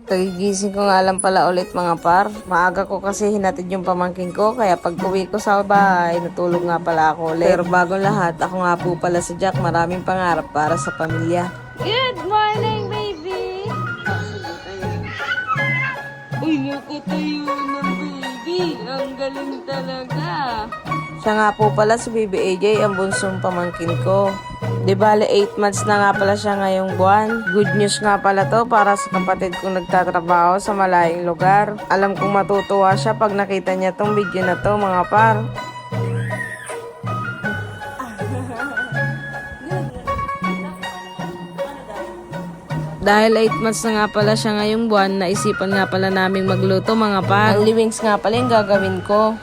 Kagigising ko nga lang pala ulit mga par. Maaga ko kasi hinatid yung pamangkin ko, kaya pag uwi ko sa bahay, natulog nga pala ako ulit. Pero bago lahat, ako nga po pala si Jack, maraming pangarap para sa pamilya. Good morning, baby! Uy, nakatayo na, baby! Ang galing talaga! Siya nga po pala si Baby AJ, ang bunsong pamangkin ko. Di bale 8 months na nga pala siya ngayong buwan. Good news nga pala to para sa kapatid kong nagtatrabaho sa malayong lugar. Alam kong matutuwa siya pag nakita niya tong video na to mga par. Dahil 8 months na nga pala siya ngayong buwan, naisipan nga pala naming magluto mga par. Ang liwings nga pala yung gagawin ko.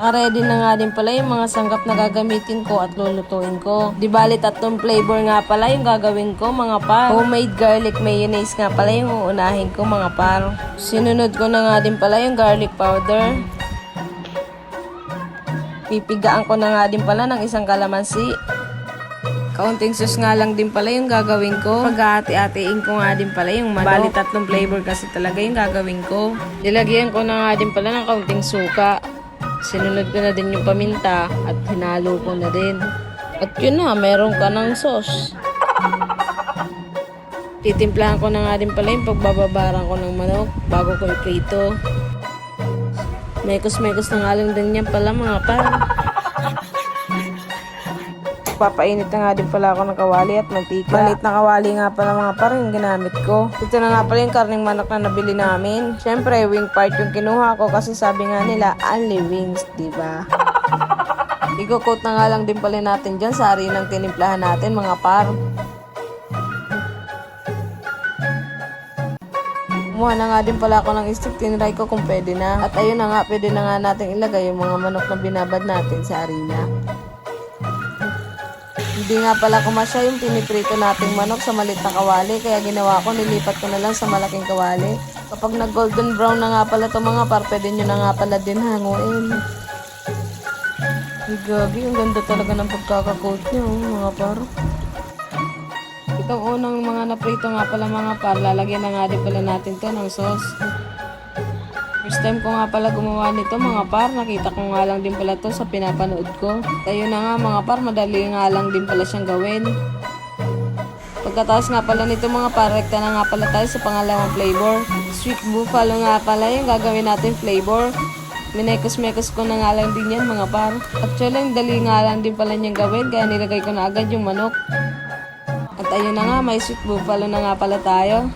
Naka-ready na nga din pala yung mga sangkap na gagamitin ko at lulutuin ko. Di bali 3 flavor nga pala yung gagawin ko mga par. Homemade garlic mayonnaise nga pala yung uunahin ko mga par. Sinunod ko na nga din pala yung garlic powder. Pipigaan ko na nga din pala ng isang kalamansi. Kaunting sauce nga lang din pala yung gagawin ko. Pag-aati-atiin ko nga din pala yung manok. Bali 3 flavor kasi talaga yung gagawin ko. Nilagyan ko na nga din pala ng kaunting suka. Sinunod ko na din yung paminta at hinalo ko na din. At yun na, meron ka ng sauce. Titimplahan ko na nga din pala yung pagbababarang ko ng manok bago ko iprito. Mekos-mekos na nga lang din yan pala mga par. Papainit na nga din pala ako ng kawali at mantika. Malit na kawali nga pala mga par yung ginamit ko. Ito na nga pala yung karning manok na nabili namin. Syempre, wing part yung kinuha ko kasi sabi nga nila, only wings, diba? Iko-coat na nga lang din pala natin dyan sa harinang tinimplahan natin mga par. Kumuha na nga din pala ako ng stick, tinry ko kung pwede na. At ayun na nga, pwede na nga natin ilagay yung mga manok na binabad natin sa harina. Hindi nga pala kumasya yung piniprito nating manok sa maliit na kawali, kaya ginawa ko, nilipat ko na lang sa malaking kawali. Kapag nag golden brown na nga pala ito mga par, pwede nyo na nga pala din hanguin. Ay gabi, ang ganda talaga ng pagkakakoat nyo mga par. Itong unang mga naprito nga pala mga par, lalagyan na nga din pala natin to ng sauce. First time ko nga pala gumawa nito mga par, nakita ko nga lang din pala to sa pinapanood ko. Tayo na nga mga par, madali nga lang din pala siyang gawin. Pagkatapos nga pala nito mga par, rekta na nga pala tayo sa pangalawang flavor. Sweet buffalo nga pala yung gagawin natin flavor. Minekos-mekos ko na nga lang din yan mga par. Actually, dali nga lang din pala niyang gawin, kaya nilagay ko na agad yung manok. At ayun na nga, may sweet buffalo na nga pala tayo.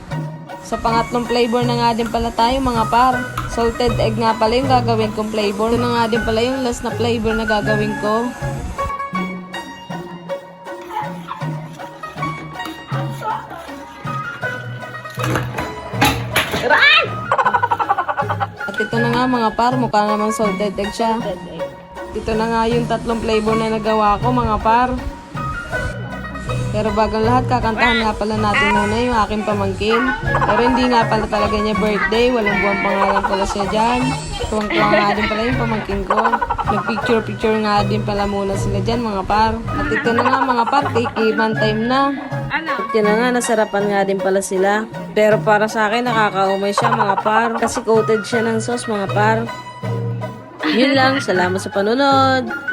Sa pangatlong flavor na nga din pala tayo mga par. Salted egg nga pala yung gagawin kong flavor. Ito na nga din pala yung last na flavor na gagawin ko. At ito na nga mga par, mukha namang salted egg siya. Ito na nga yung 3 flavor na nagawa ko mga par. Pero bago lahat, kakantahan nga pala natin muna yung aking pamangkin. Pero hindi nga pala talaga niya birthday. Walang buwang pangalan pala siya dyan. Tuwang-tuwang nga din pala yung pamangkin ko. Nag-picture-picture nga din pala muna sila dyan mga par. At ito na nga mga par, take-iban time na. At yun na nga, nasarapan nga din pala sila. Pero para sa akin, nakakaumay siya mga par. Kasi coated siya ng sauce mga par. Yun lang, salamat sa panunod.